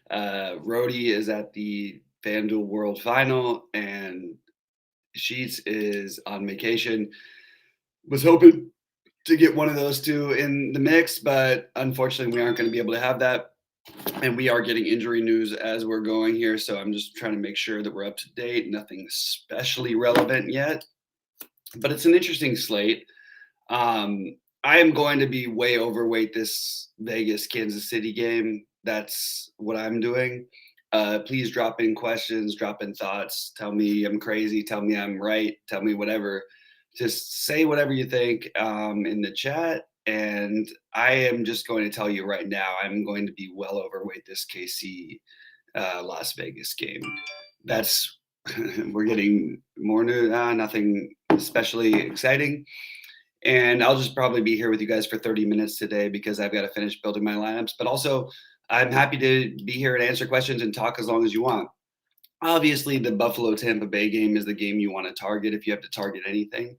Rhodey is at the FanDuel World Final, and Sheets is on vacation. Was hoping to get one of those two in the mix, but unfortunately, we aren't going to be able to have that. And we are getting injury news as we're going here, so I'm just trying to make sure that we're up to date. Nothing especially relevant yet, but it's an interesting slate. I am going to be way overweight this Vegas Kansas City game. That's what I'm doing. Please drop in questions, drop in thoughts. Tell me I'm crazy. Tell me I'm right. Tell me whatever. Just say whatever you think in the chat. And I am just going to tell you right now, I'm going to be well overweight this KC Las Vegas game. That's we're getting more new. Nothing especially exciting. And I'll just probably be here with you guys for 30 minutes today because I've got to finish building my lineups. But also, I'm happy to be here and answer questions and talk as long as you want. Obviously, the Buffalo Tampa Bay game is the game you want to target if you have to target anything.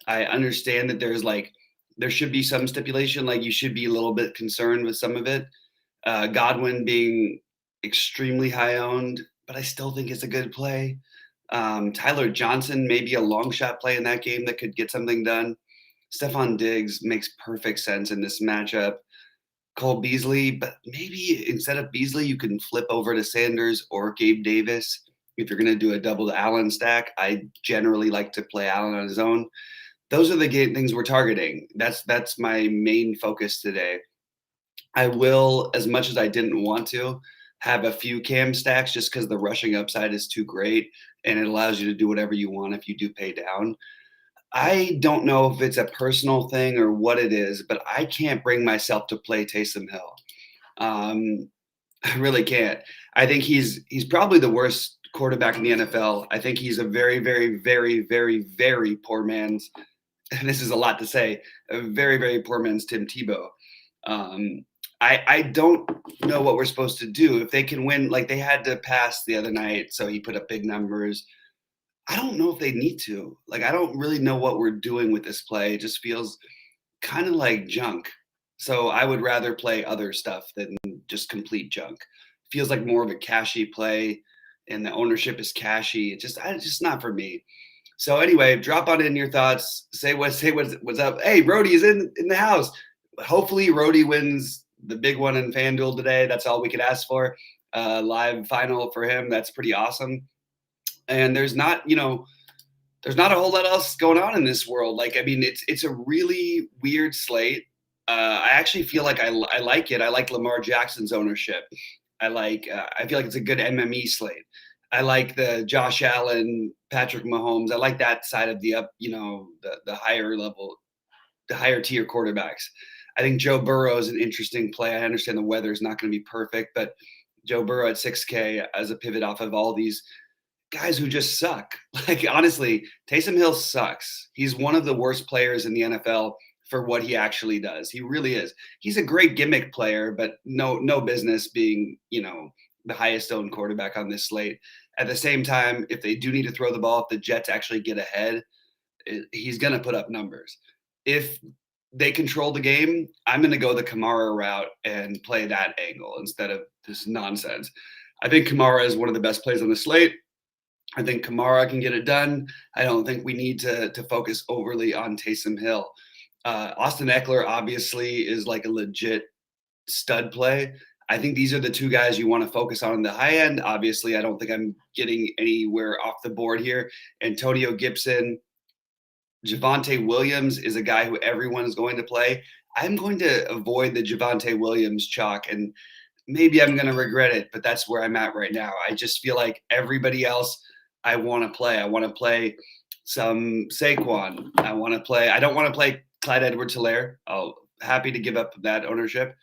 I understand that there should be some stipulation, like you should be a little bit concerned with some of it. Godwin being extremely high owned, but I still think it's a good play. Tyler Johnson, maybe a long shot play in that game that could get something done. Stefon Diggs makes perfect sense in this matchup. Cole Beasley, but maybe instead of Beasley, you can flip over to Sanders or Gabe Davis. If you're going to do a double Allen stack, I generally like to play Allen on his own. Those are the things we're targeting. That's my main focus today. I will, as much as I didn't want to, have a few cam stacks just because the rushing upside is too great and it allows you to do whatever you want if you do pay down. I don't know if it's a personal thing or what it is, but I can't bring myself to play Taysom Hill. I really can't. I think he's probably the worst quarterback in the NFL. I think he's a very, very, very, very, very poor man's. And this is a lot to say. A very, very poor man's Tim Tebow. I don't know what we're supposed to do if they can win. Like they had to pass the other night, so he put up big numbers. I don't know if they need to. Like, I don't really know what we're doing with this play. It just feels kind of like junk. So I would rather play other stuff than just complete junk. Feels like more of a cashy play, and the ownership is cashy. It's just not for me. So anyway, drop on in your thoughts. What's up. Hey, Rhodey is in the house. Hopefully, Rhodey wins the big one in FanDuel today. That's all we could ask for. Live final for him. That's pretty awesome. And there's not a whole lot else going on in this world. Like, I mean, it's a really weird slate. I actually feel like I like it. I like Lamar Jackson's ownership. I feel like it's a good MME slate. I like the Josh Allen, Patrick Mahomes. I like that side of the up, the higher level, the higher tier quarterbacks. I think Joe Burrow is an interesting play. I understand the weather is not going to be perfect, but Joe Burrow at 6K as a pivot off of all these guys who just suck. Like, honestly, Taysom Hill sucks. He's one of the worst players in the NFL for what he actually does. He really is. He's a great gimmick player, but no business being, the highest owned quarterback on this slate. At the same time, if they do need to throw the ball, if the Jets actually get ahead, he's going to put up numbers. If they control the game, I'm going to go the Kamara route and play that angle instead of this nonsense. I think Kamara is one of the best plays on the slate. I think Kamara can get it done. I don't think we need to focus overly on Taysom Hill. Austin Eckler obviously is like a legit stud play. I think these are the two guys you want to focus on the high end. Obviously, I don't think I'm getting anywhere off the board here. Antonio Gibson, Javonte Williams is a guy who everyone is going to play. I'm going to avoid the Javonte Williams chalk, and maybe I'm going to regret it, but that's where I'm at right now. I just feel like everybody else I want to play. I want to play some Saquon. I don't want to play Clyde Edwards-Helaire. Happy to give up that ownership.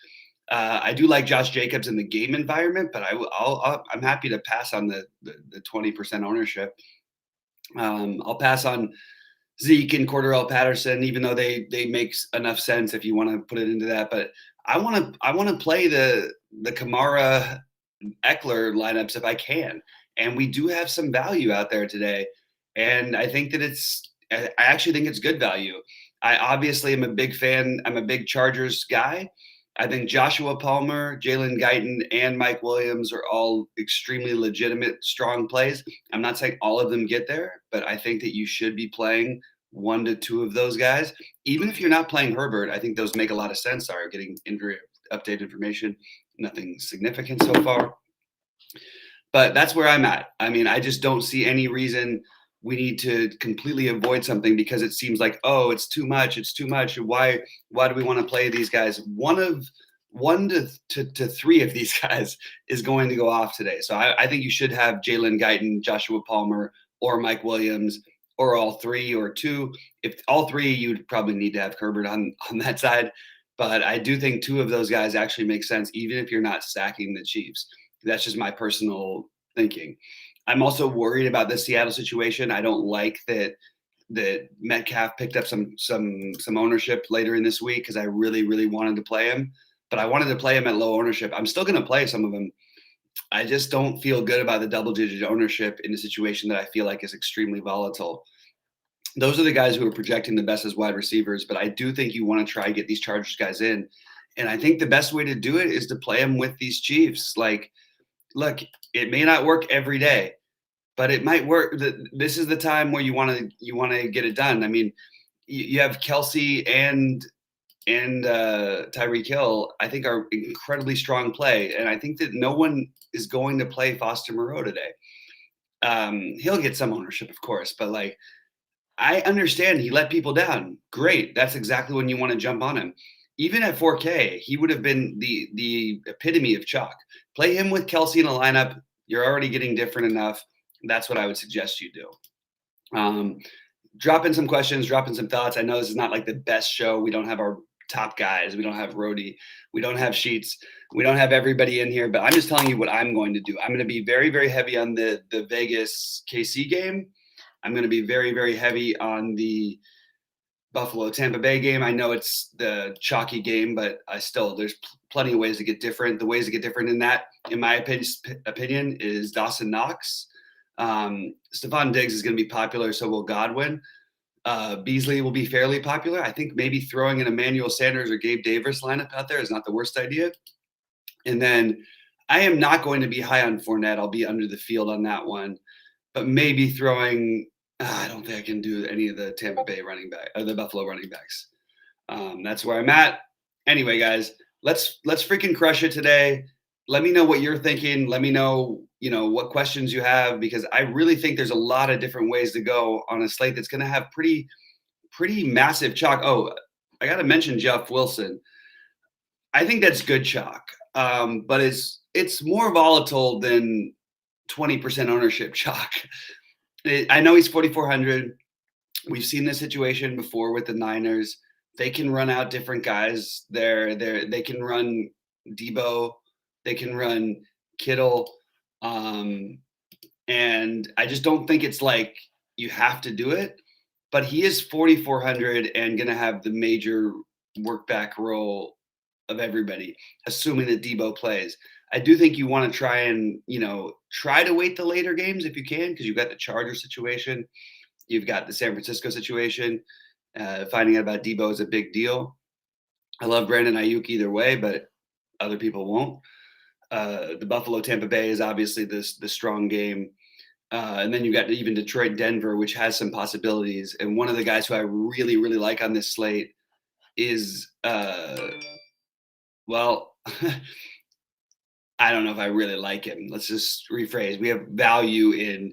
I do like Josh Jacobs in the game environment, but I'm happy to pass on the 20% ownership. I'll pass on Zeke and Cordarrelle Patterson, even though they make enough sense if you want to put it into that. But I want to play the Kamara Eckler lineups if I can, and we do have some value out there today, and I think that I actually think it's good value. I obviously am a big fan. I'm a big Chargers guy. I think Joshua Palmer, Jalen Guyton, and Mike Williams are all extremely legitimate, strong plays. I'm not saying all of them get there, but I think that you should be playing 1 to 2 of those guys. Even if you're not playing Herbert, I think those make a lot of sense. Sorry, getting injury update information. Nothing significant so far. But that's where I'm at. I mean, I just don't see any reason we need to completely avoid something because it seems like, oh, it's too much. It's too much. Why do we want to play these guys? One to three of these guys is going to go off today. So I think you should have Jalen Guyton, Joshua Palmer, or Mike Williams, or all three or two. If all three, you'd probably need to have Herbert on that side. But I do think two of those guys actually make sense, even if you're not stacking the Chiefs. That's just my personal thinking. I'm also worried about the Seattle situation. I don't like that Metcalf picked up some ownership later in this week because I really wanted to play him, but I wanted to play him at low ownership. I'm still going to play some of them. I just don't feel good about the double-digit ownership in a situation that I feel like is extremely volatile. Those are the guys who are projecting the best as wide receivers, but I do think you want to try and get these Chargers guys in. And I think the best way to do it is to play them with these Chiefs. Like, look, it may not work every day, but it might work. This is the time where you want to get it done. I mean, you have Kelsey and Tyreek Hill, I think, are incredibly strong play, and I think that no one is going to play Foster Moreau today. He'll get some ownership, of course, but like, I understand he let people down. Great, that's exactly when you want to jump on him. Even at 4K, he would have been the epitome of chalk. Play him with Kelsey in a lineup. You're already getting different enough. That's what I would suggest you do. Drop in some questions, drop in some thoughts. I know this is not like the best show. We don't have our top guys. We don't have Rody. We don't have Sheets. We don't have everybody in here, but I'm just telling you what I'm going to do. I'm going to be very heavy on the Vegas KC game. I'm going to be very heavy on the Buffalo Tampa Bay game. I know it's the chalky game, but there's plenty of ways to get different. The ways to get different in that, in my opinion, is Dawson Knox. Stephon Diggs is going to be popular, so will Godwin. Beasley will be fairly popular. I think maybe throwing an Emmanuel Sanders or Gabe Davis lineup out there is not the worst idea. And then I am not going to be high on Fournette. I'll be under the field on that one, but maybe throwing. I don't think I can do any of the Tampa Bay running back or the Buffalo running backs. That's where I'm at. Anyway, guys, let's freaking crush it today. Let me know what you're thinking. Let me know, what questions you have, because I really think there's a lot of different ways to go on a slate that's going to have pretty massive chalk. Oh, I got to mention Jeff Wilson. I think that's good chalk, but it's more volatile than 20% ownership chalk. I know he's 4,400. We've seen this situation before with the Niners. They can run out different guys. They can run Debo. They can run Kittle. And I just don't think it's like you have to do it. But he is 4,400 and going to have the major work back role of everybody, assuming that Debo plays. I do think you want to try and, try to wait the later games if you can, because you've got the Charger situation. You've got the San Francisco situation. Finding out about Debo is a big deal. I love Brandon Ayuk either way, but other people won't. The Buffalo Tampa Bay is obviously the strong game. And then you've got even Detroit Denver, which has some possibilities. And one of the guys who I really like on this slate is, I don't know if I really like him. Let's just rephrase. We have value in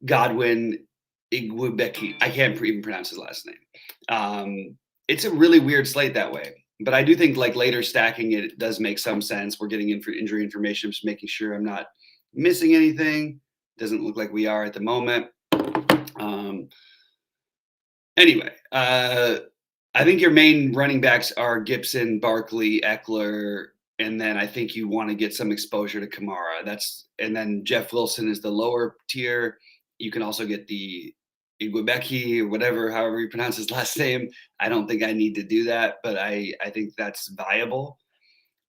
Godwin Igwebuike. I can't even pronounce his last name. It's a really weird slate that way. But I do think like later stacking it does make some sense. We're getting in for injury information, just making sure I'm not missing anything. Doesn't look like we are at the moment. Anyway, I think your main running backs are Gibson, Barkley, Eckler, and then I think you want to get some exposure to Kamara. And then Jeff Wilson is the lower tier. You can also get the Igwebuike or whatever, however you pronounce his last name. I don't think I need to do that, but I think that's viable.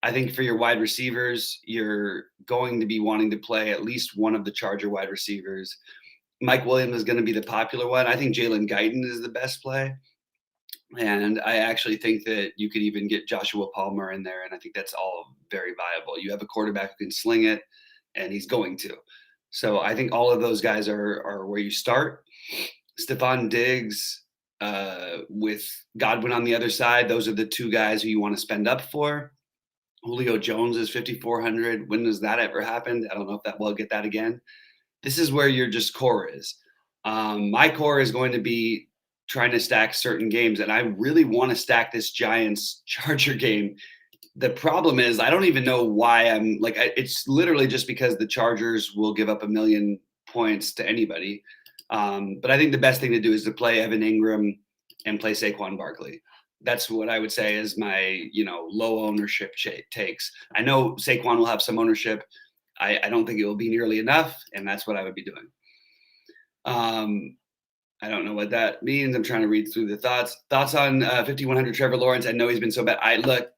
I think for your wide receivers, you're going to be wanting to play at least one of the Charger wide receivers. Mike Williams is going to be the popular one. I think Jalen Guyton is the best play. And I actually think that you could even get Joshua Palmer in there, and I think that's all very viable. You have a quarterback who can sling it, and he's going to. So I think all of those guys are where you start. Stephon Diggs with Godwin on the other side, those are the two guys who you want to spend up for. Julio Jones is 5,400. When does that ever happen? I don't know if that we'll get that again. This is where your just core is. My core is going to be trying to stack certain games, and I really want to stack this Giants Charger game. The problem is I don't even know why I'm like it's literally just because the Chargers will give up a million points to anybody. But I think the best thing to do is to play Evan Ingram and play Saquon Barkley. That's what I would say is my low ownership takes. I know Saquon will have some ownership. I don't think it will be nearly enough, and that's what I would be doing. I don't know what that means. I'm trying to read through the thoughts. Thoughts on 5,100 Trevor Lawrence. I know he's been so bad. Look,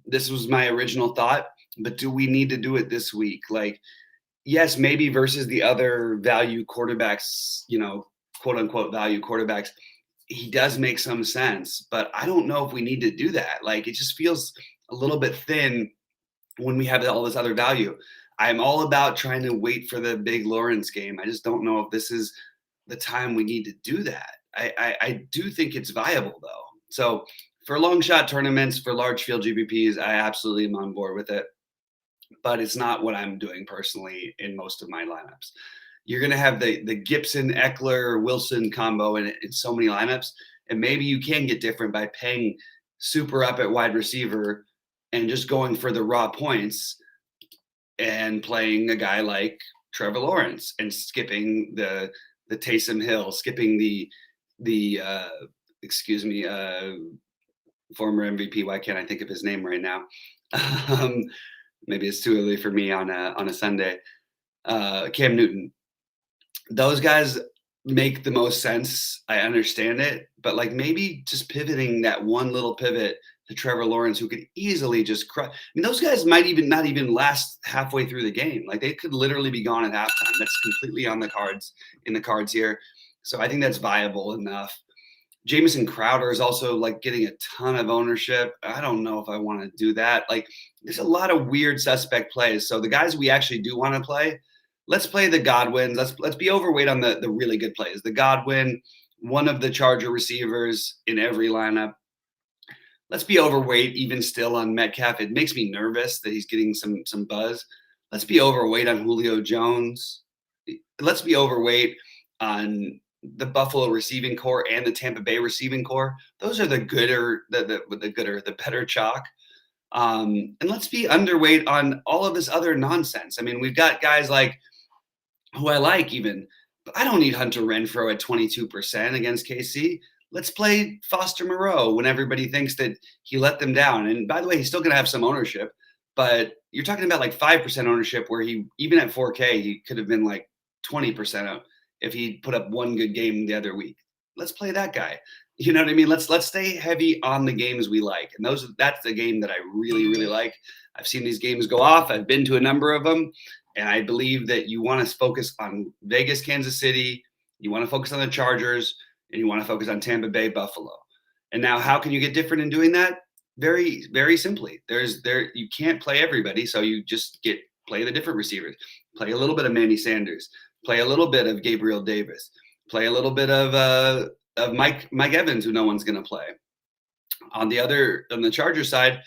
this was my original thought, but do we need to do it this week? Like, yes, maybe versus the other value quarterbacks, quote unquote value quarterbacks, he does make some sense, but I don't know if we need to do that. Like, it just feels a little bit thin when we have all this other value. I'm all about trying to wait for the big Lawrence game. I just don't know if this is the time we need to do that. I do think it's viable though. So for long shot tournaments, for large field GPPs, I absolutely am on board with it. But it's not what I'm doing personally in most of my lineups. You're going to have the Gibson, Eckler, Wilson combo in so many lineups. And maybe you can get different by paying super up at wide receiver and just going for the raw points and playing a guy like Trevor Lawrence and skipping the Taysom Hill, skipping the former MVP. Why can't I think of his name right now? Maybe it's too early for me on a Sunday. Cam Newton. Those guys make the most sense. I understand it, but like maybe just pivoting that one little pivot to Trevor Lawrence, who could easily just crush. I mean, those guys might not even last halfway through the game. Like they could literally be gone at halftime. That's completely on the cards here. So I think that's viable enough. Jamison Crowder is also like getting a ton of ownership. I don't know if I want to do that. Like there's a lot of weird suspect plays. So the guys we actually do want to play, let's play the Godwins. Let's be overweight on the really good plays. The Godwin, one of the Charger receivers in every lineup. Let's be overweight even still on Metcalf. It makes me nervous that he's getting some buzz. Let's be overweight on Julio Jones. Let's be overweight on the Buffalo receiving core and the Tampa Bay receiving core. Those are the better chalk. And let's be underweight on all of this other nonsense. I mean, we've got guys like who I like even, but I don't need Hunter Renfrow at 22% against KC. Let's play Foster Moreau when everybody thinks that he let them down. And by the way, he's still going to have some ownership, but you're talking about like 5% ownership where he, even at 4K, he could have been like 20% if he put up one good game the other week. Let's play that guy. You know what I mean? Let's stay heavy on the games we like. And that's the game that I really, really like. I've seen these games go off. I've been to a number of them. And I believe that you want to focus on Vegas, Kansas City. You want to focus on the Chargers, and you want to focus on Tampa Bay, Buffalo. And now how can you get different in doing that? Very, very simply. You can't play everybody. So you just play the different receivers. Play a little bit of Manny Sanders. Play a little bit of Gabriel Davis. Play a little bit of Mike Evans, who no one's going to play. On the Chargers side,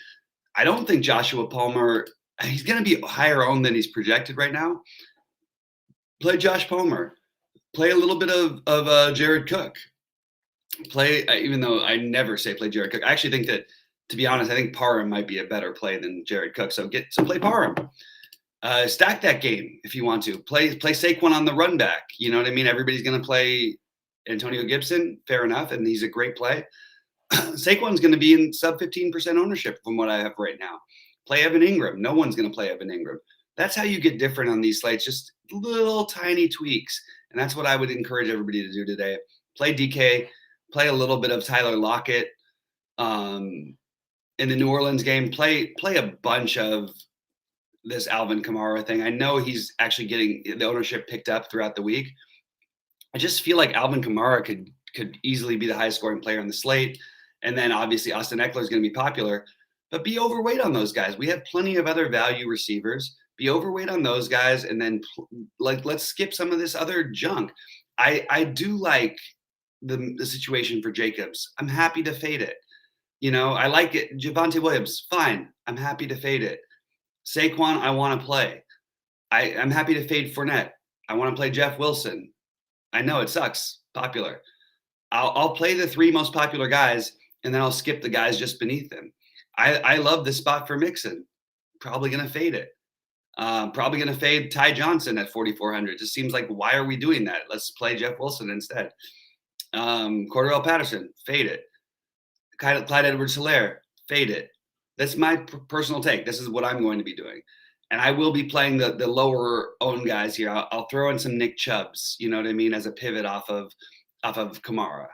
I don't think Joshua Palmer, he's going to be higher owned than he's projected right now. Play Josh Palmer. Play a little bit of Jared Cook. Even though I never say play Jared Cook. I actually think that, to be honest, I think Parham might be a better play than Jared Cook. So play Parham. Stack that game if you want to. Play Saquon on the run back. You know what I mean? Everybody's going to play Antonio Gibson. Fair enough. And he's a great play. Saquon's going to be in sub 15% ownership from what I have right now. Play Evan Ingram. No one's going to play Evan Ingram. That's how you get different on these slates. Just little tiny tweaks. And that's what I would encourage everybody to do today. Play DK. Play a little bit of Tyler Lockett. In the New Orleans game, play a bunch of this Alvin Kamara thing. I know he's actually getting the ownership picked up throughout the week. I just feel like Alvin Kamara could easily be the highest scoring player on the slate. And then obviously Austin Eckler is going to be popular, but be overweight on those guys. We have plenty of other value receivers. Be overweight on those guys, and then like let's skip some of this other junk. I do like the situation for Jacobs. I'm happy to fade it. I like it. Javonte Williams, fine. I'm happy to fade it. Saquon, I want to play. I'm happy to fade Fournette. I want to play Jeff Wilson. I know it sucks. Popular. I'll play the 3 most popular guys, and then I'll skip the guys just beneath them. I love the spot for Mixon. Probably going to fade it. Probably going to fade Ty Johnson at 4,400. Just seems like, why are we doing that? Let's play Jeff Wilson instead. Cordarrelle Patterson, fade it. Clyde Edwards-Helaire, fade it. That's my personal take. This is what I'm going to be doing. And I will be playing the lower owned guys here. I'll throw in some Nick Chubbs, you know what I mean, as a pivot off of Kamara.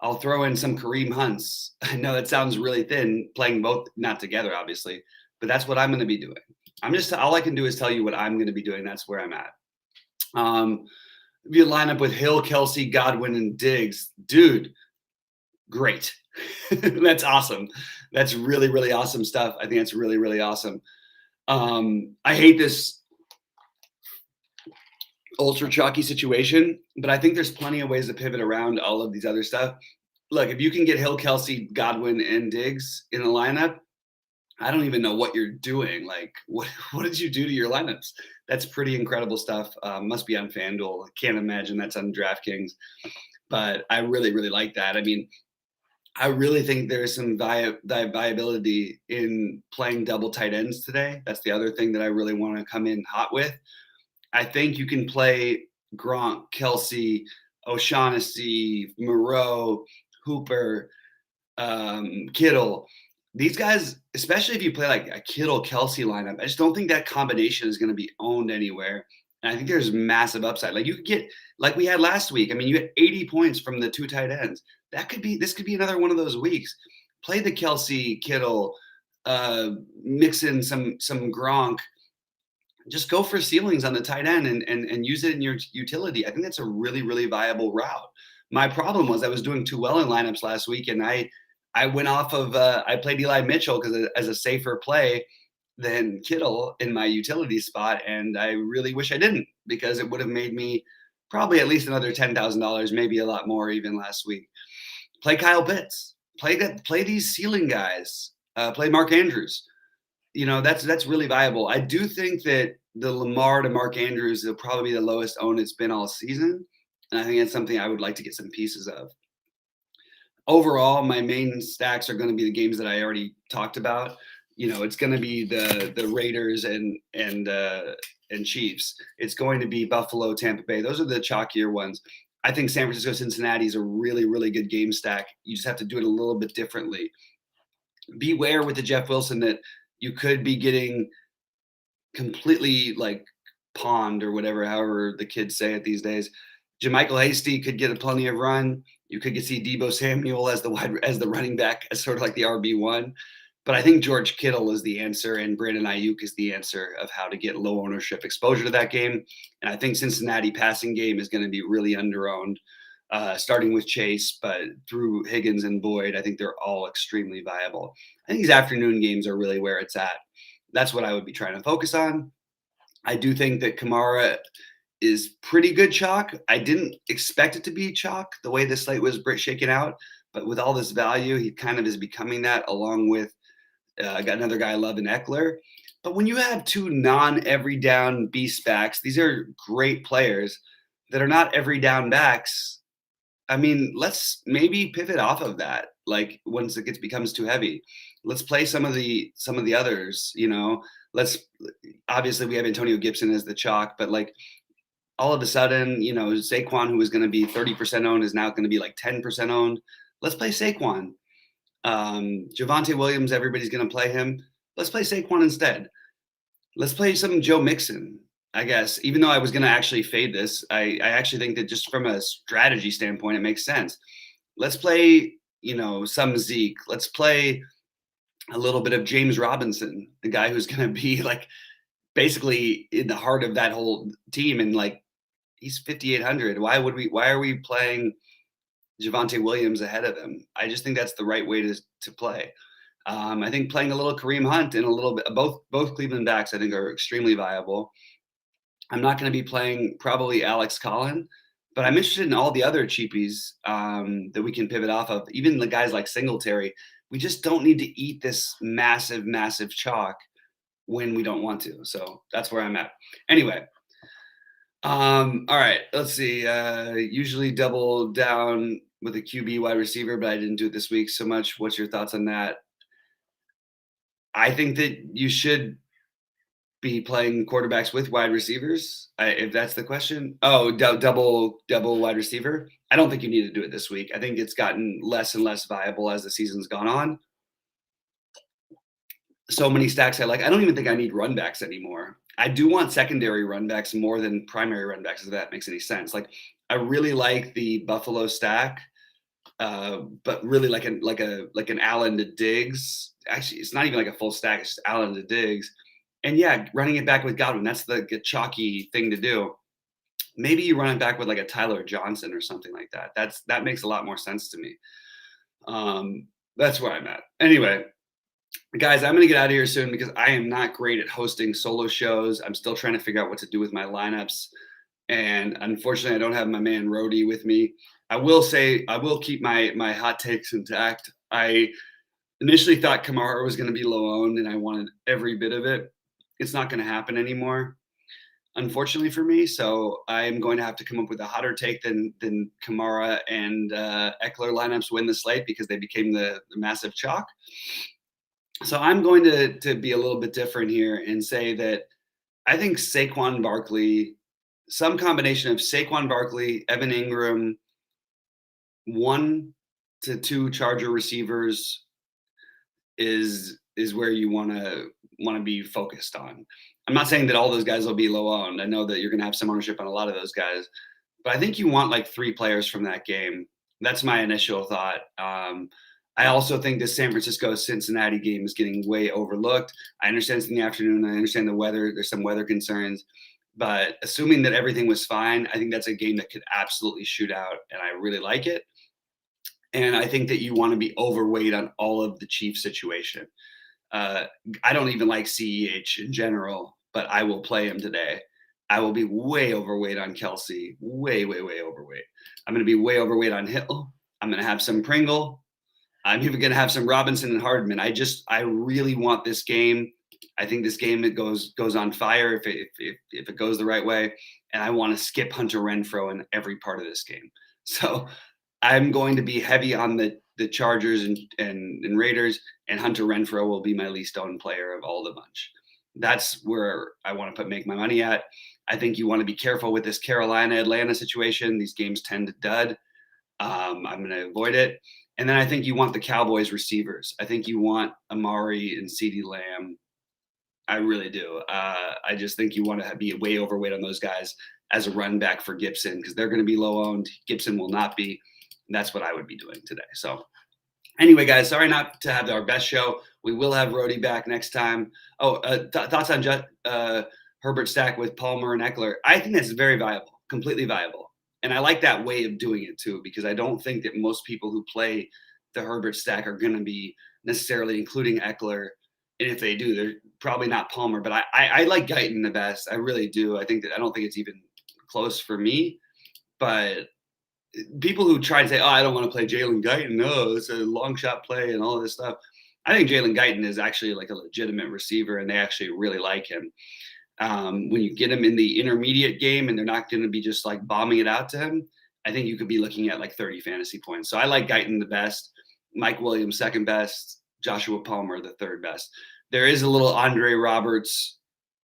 I'll throw in some Kareem Hunts. I know that sounds really thin, playing both, not together, obviously, but that's what I'm going to be doing. All I can do is tell you what I'm going to be doing. That's where I'm at. If you line up with Hill, Kelsey, Godwin, and Diggs, dude, great. That's awesome. That's really, really awesome stuff. I think that's really, really awesome. I hate this ultra chalky situation, but I think there's plenty of ways to pivot around all of these other stuff. Look, if you can get Hill, Kelsey, Godwin, and Diggs in the lineup, I don't even know what you're doing. Like, what did you do to your lineups? That's pretty incredible stuff. Must be on FanDuel. I can't imagine that's on DraftKings. But I really, really like that. I mean, I really think there's some viability in playing double tight ends today. That's the other thing that I really want to come in hot with. I think you can play Gronk, Kelsey, O'Shaughnessy, Moreau, Hooper, Kittle. These guys, especially if you play like a Kittle-Kelsey lineup, I just don't think that combination is going to be owned anywhere. And I think there's massive upside. Like you could get, like we had last week. I mean, you had 80 points from the 2 tight ends. This could be another one of those weeks. Play the Kelsey, Kittle, mix in some Gronk. Just go for ceilings on the tight end and use it in your utility. I think that's a really, really viable route. My problem was I was doing too well in lineups last week, and I went off of I played Eli Mitchell as a safer play than Kittle in my utility spot, and I really wish I didn't, because it would have made me probably at least another $10,000, maybe a lot more even last week. Play Kyle Pitts. Play these ceiling guys. Play Mark Andrews. That's really viable. I do think that the Lamar to Mark Andrews will probably be the lowest owned it's been all season, and I think it's something I would like to get some pieces of. Overall, my main stacks are going to be the games that I already talked about. It's going to be the Raiders and Chiefs. It's going to be Buffalo, Tampa Bay. Those are the chalkier ones. I think San Francisco, Cincinnati is a really, really good game stack. You just have to do it a little bit differently. Beware with the Jeff Wilson that you could be getting completely like pawned or whatever, however the kids say it these days. JaMychal Hasty could get plenty of run. You could see Deebo Samuel as the running back, as sort of like the RB1. But I think George Kittle is the answer, and Brandon Ayuk is the answer of how to get low ownership exposure to that game. And I think Cincinnati passing game is going to be really underowned, starting with Chase, but through Higgins and Boyd, I think they're all extremely viable. I think these afternoon games are really where it's at. That's what I would be trying to focus on. I do think that Kamara is pretty good chalk. I didn't expect it to be chalk the way the slate was shaken out, but with all this value, he kind of is becoming that, along with I got another guy I love in Eckler. But when you have 2 non-every down beast backs, these are great players that are not every down backs. I mean, let's maybe pivot off of that. Like once it becomes too heavy, let's play some of the others. Obviously we have Antonio Gibson as the chalk, but like all of a sudden, Saquon, who was going to be 30% owned, is now going to be like 10% owned. Let's play Saquon. Javonte Williams, everybody's going to play him. Let's play Saquon instead. Let's play some Joe Mixon, I guess. Even though I was going to actually fade this, I actually think that just from a strategy standpoint, it makes sense. Let's play, some Zeke. Let's play a little bit of James Robinson, the guy who's going to be like basically in the heart of that whole team. And like, he's 5,800. Why are we playing Javonte Williams ahead of him. I just think that's the right way to play. I think playing a little Kareem Hunt and a little bit both Cleveland backs I think are extremely viable. I'm not going to be playing probably Alex Collin, but I'm interested in all the other cheapies that we can pivot off of. Even the guys like Singletary. We just don't need to eat this massive, massive chalk when we don't want to. So that's where I'm at. Anyway, all right, let's see. Usually double down with a QB wide receiver, but I didn't do it this week so much. What's your thoughts on that? I think that you should be playing quarterbacks with wide receivers, if that's the question. Oh, double wide receiver. I don't think you need to do it this week. I think it's gotten less and less viable as the season's gone on. So many stacks I like. I don't even think I need run backs anymore. I do want secondary run backs more than primary run backs, if that makes any sense. Like I really like the Buffalo stack, but really like an Allen to Diggs. Actually, it's not even like a full stack. It's just Allen to Diggs. And yeah, running it back with Godwin, that's the chalky thing to do. Maybe you run it back with like a Tyler Johnson or something like that. That makes a lot more sense to me. That's where I'm at. Anyway, guys, I'm going to get out of here soon because I am not great at hosting solo shows. I'm still trying to figure out what to do with my lineups. And unfortunately, I don't have my man Rody with me. I will say I will keep my hot takes intact. I initially thought Kamara was going to be low owned and I wanted every bit of it. It's not going to happen anymore, unfortunately for me. So I'm going to have to come up with a hotter take than Kamara and Eckler lineups win the slate because they became the massive chalk. So I'm going to be a little bit different here and say that I think Saquon Barkley, some combination of Saquon Barkley, Evan Ingram, 1 to 2 Charger receivers is where you want to be focused on. I'm not saying that all those guys will be low owned. I know that you're going to have some ownership on a lot of those guys, but I think you want like 3 players from that game. That's my initial thought. I also think the San Francisco-Cincinnati game is getting way overlooked. I understand it's in the afternoon. I understand the weather. There's some weather concerns. But assuming that everything was fine, I think that's a game that could absolutely shoot out, and I really like it. And I think that you want to be overweight on all of the Chiefs situation. I don't even like CEH in general, but I will play him today. I will be way overweight on Kelsey, way, way, way overweight. I'm going to be way overweight on Hill. I'm going to have some Pringle. I'm even going to have some Robinson and Hardman. I really want this game. I think this game it goes on fire if it goes the right way, and I want to skip Hunter Renfrow in every part of this game. So I'm going to be heavy on the Chargers and Raiders, and Hunter Renfrow will be my least owned player of all the bunch. That's where I want to make my money at. I think you want to be careful with this Carolina-Atlanta situation. These games tend to dud. I'm going to avoid it. And then I think you want the Cowboys receivers. I think you want Amari and CeeDee Lamb. I really do. I just think you want to be way overweight on those guys as a run back for Gibson because they're going to be low owned. Gibson will not be. And that's what I would be doing today. So anyway, guys, sorry not to have our best show. We will have Rody back next time. Oh, thoughts on Herbert stack with Palmer and Eckler. I think that's very viable, completely viable. And I like that way of doing it too, because I don't think that most people who play the Herbert stack are going to be necessarily including Eckler. And if they do, they're probably not Palmer. But I like Guyton the best. I really do. I don't think it's even close for me. But people who try to say, oh, I don't want to play Jalen Guyton. No, it's a long shot play and all of this stuff. I think Jalen Guyton is actually like a legitimate receiver, and they actually really like him. When you get him in the intermediate game and they're not going to be just like bombing it out to him, I think you could be looking at like 30 fantasy points. So I like Guyton the best, Mike Williams second best, Joshua Palmer the third best. There is a little Andre Roberts,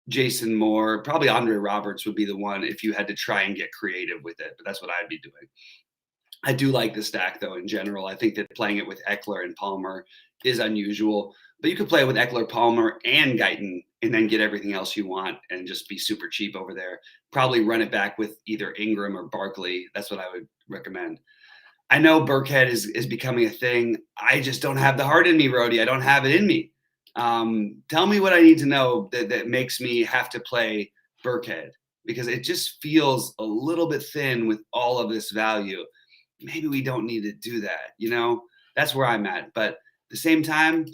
Jason Moore. Probably Andre Roberts would be the one if you had to try and get creative with it, but that's what I'd be doing. I do like the stack, though, in general. I think that playing it with Eckler and Palmer is unusual. But you could play with Eckler, Palmer, and Guyton and then get everything else you want and just be super cheap over there. Probably run it back with either Ingram or Barkley. That's what I would recommend. I know Burkhead is becoming a thing. I just don't have the heart in me, Rody. I don't have it in me. Tell me what I need to know that makes me have to play Burkhead, because it just feels a little bit thin with all of this value. maybe we don't need to do that. That's where I'm at. But at the same time,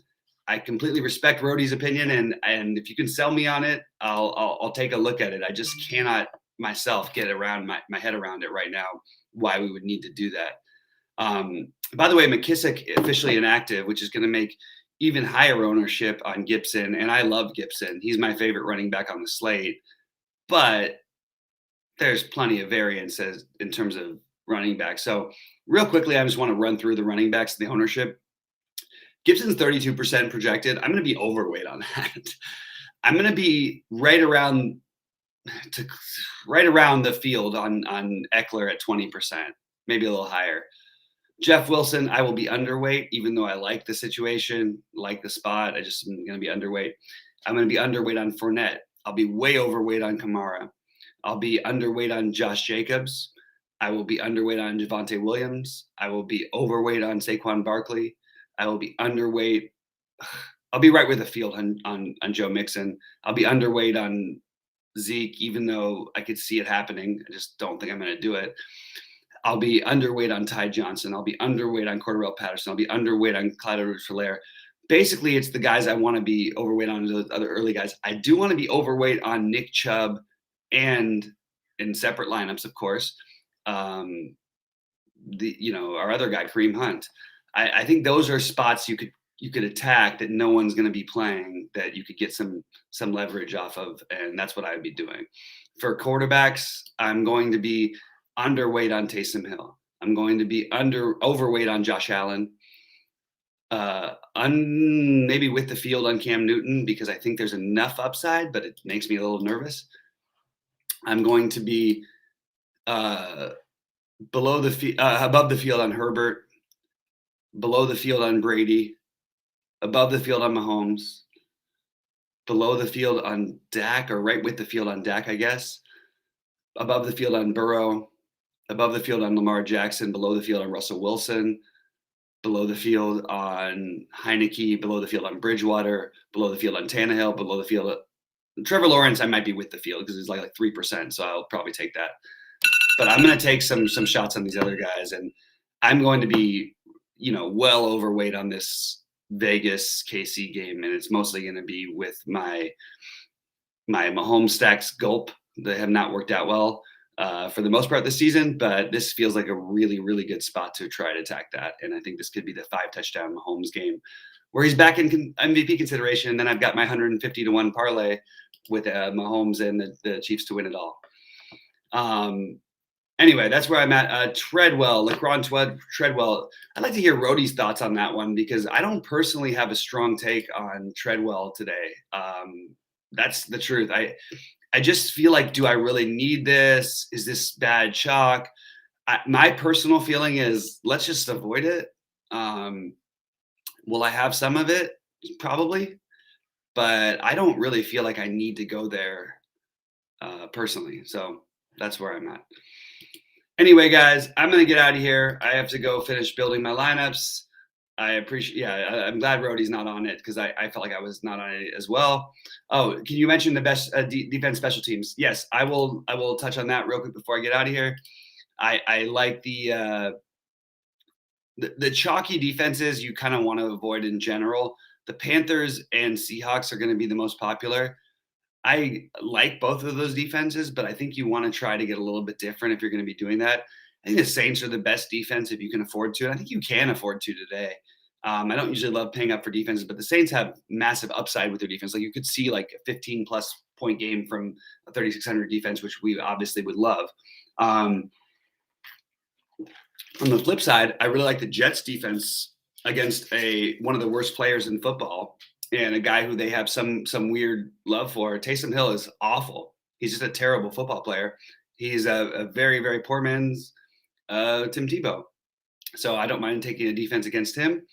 I completely respect Rhodey's opinion, and if you can sell me on it, I'll take a look at it. I just cannot myself get around my head around it right now. Why we would need to do that. By the way, McKissick officially inactive, which is going to make even higher ownership on Gibson. And I love Gibson. He's my favorite running back on the slate. But there's plenty of variance in terms of running backs. So real quickly, I just want to run through the running backs, the ownership. Gibson's 32% projected. I'm going to be overweight on that. I'm going to be right around the field on Eckler at 20%, maybe a little higher. Jeff Wilson, I will be underweight, even though I like the situation, like the spot. I just am going to be underweight. I'm going to be underweight on Fournette. I'll be way overweight on Kamara. I'll be underweight on Josh Jacobs. I will be underweight on Javonte Williams. I will be overweight on Saquon Barkley. I will be underweight. I'll be right with the field on Joe Mixon. I'll be underweight on Zeke, even though I could see it happening. I just don't think I'm going to do it. I'll be underweight on Ty Johnson. I'll be underweight on Cordarrelle Patterson. I'll be underweight on Clyde Edwards-Helaire. Basically, it's the guys I want to be overweight on, those other early guys. I do want to be overweight on Nick Chubb and in separate lineups, of course. Our other guy, Kareem Hunt. I think those are spots you could attack that no one's going to be playing, that you could get some leverage off of, and that's what I would be doing. For quarterbacks, I'm going to be underweight on Taysom Hill. I'm going to be overweight on Josh Allen. Maybe with the field on Cam Newton, because I think there's enough upside, but it makes me a little nervous. I'm going to be above the field on Herbert, below the field on Brady, above the field on Mahomes, below the field on Dak, or right with the field on Dak, I guess, above the field on Burrow, above the field on Lamar Jackson, below the field on Russell Wilson, below the field on Heineke, below the field on Bridgewater, below the field on Tannehill, below the field Trevor Lawrence. I might be with the field because he's like 3%, so I'll probably take that. But I'm going to take some shots on these other guys, and I'm going to be, well overweight on this Vegas KC game, and it's mostly going to be with my Mahomes stacks gulp that have not worked out well for the most part this season, but this feels like a really, really good spot to try to attack that. And I think this could be the 5-touchdown Mahomes game where he's back in MVP consideration. And then I've got my 150-1 parlay with Mahomes and the Chiefs to win it all. Anyway, that's where I'm at. Laquan Treadwell. I'd like to hear Rhodey's thoughts on that one, because I don't personally have a strong take on Treadwell today. That's the truth. I just feel like, do I really need this? Is this bad chalk? My personal feeling is, let's just avoid it. Will I have some of it? Probably. But I don't really feel like I need to go there personally. So that's where I'm at. Anyway, guys, I'm going to get out of here. I have to go finish building my lineups. I'm glad Rhodey's not on it, because I felt like I was not on it as well. Oh, can you mention the best defense special teams? Yes, I will touch on that real quick before I get out of here. I like the chalky defenses you kind of want to avoid in general. The Panthers and Seahawks are going to be the most popular. I like both of those defenses, but I think you want to try to get a little bit different if you're going to be doing that. I think the Saints are the best defense if you can afford to. And I think you can afford to today. I don't usually love paying up for defenses, but the Saints have massive upside with their defense. Like, you could see like a 15-plus point game from a 3,600 defense, which we obviously would love. On the flip side, I really like the Jets defense against one of the worst players in football, and a guy who they have some weird love for. Taysom Hill is awful. He's just a terrible football player. He's a very, very poor man's Tim Tebow. So I don't mind taking a defense against him.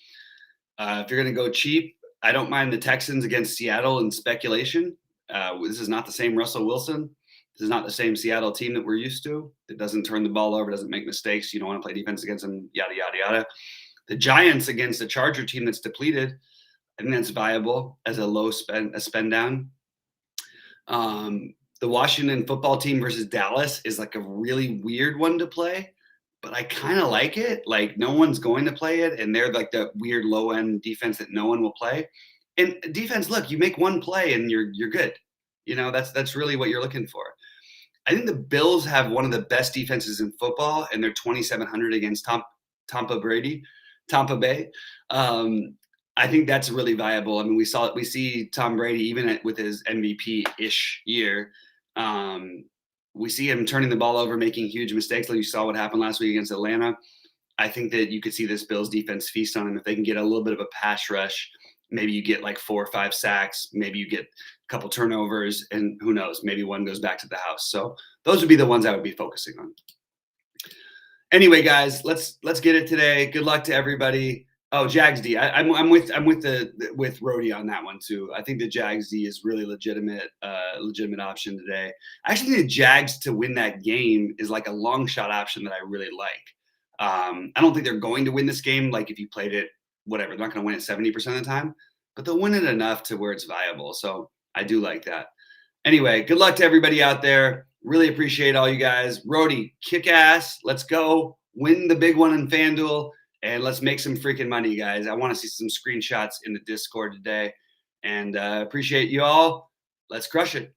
If you're going to go cheap, I don't mind the Texans against Seattle in speculation. This is not the same Russell Wilson. This is not the same Seattle team that we're used to. It doesn't turn the ball over, doesn't make mistakes. You don't want to play defense against them, yada, yada, yada. The Giants against a Charger team that's depleted, I think that's viable as a spend down. The Washington football team versus Dallas is like a really weird one to play. but I kind of like it. Like no one's going to play it, and they're like the weird low end defense that no one will play. And defense, look, you make one play and you're good. That's really what you're looking for. I think the Bills have one of the best defenses in football, and they're 2,700 against Tampa Bay. I think that's really viable. I mean, we see Tom Brady even with his MVP-ish year. We see him turning the ball over, making huge mistakes. Like you saw what happened last week against Atlanta. I think that you could see this Bills defense feast on him if they can get a little bit of a pass rush. Maybe you get like 4 or 5 sacks. Maybe you get a couple turnovers, and who knows? Maybe one goes back to the house. So those would be the ones I would be focusing on. Anyway, guys, let's get it today. Good luck to everybody. Oh, Jags D. I'm with Rody on that one too. I think the Jags D is really legitimate option today. I actually think the Jags to win that game is like a long shot option that I really like. I don't think they're going to win this game. Like if you played it, whatever, they're not going to win it 70% of the time, but they'll win it enough to where it's viable. So I do like that. Anyway, good luck to everybody out there. Really appreciate all you guys. Rody, kick ass. Let's go win the big one in FanDuel, and let's make some freaking money, guys. I want to see some screenshots in the Discord today, and appreciate you all. Let's crush it.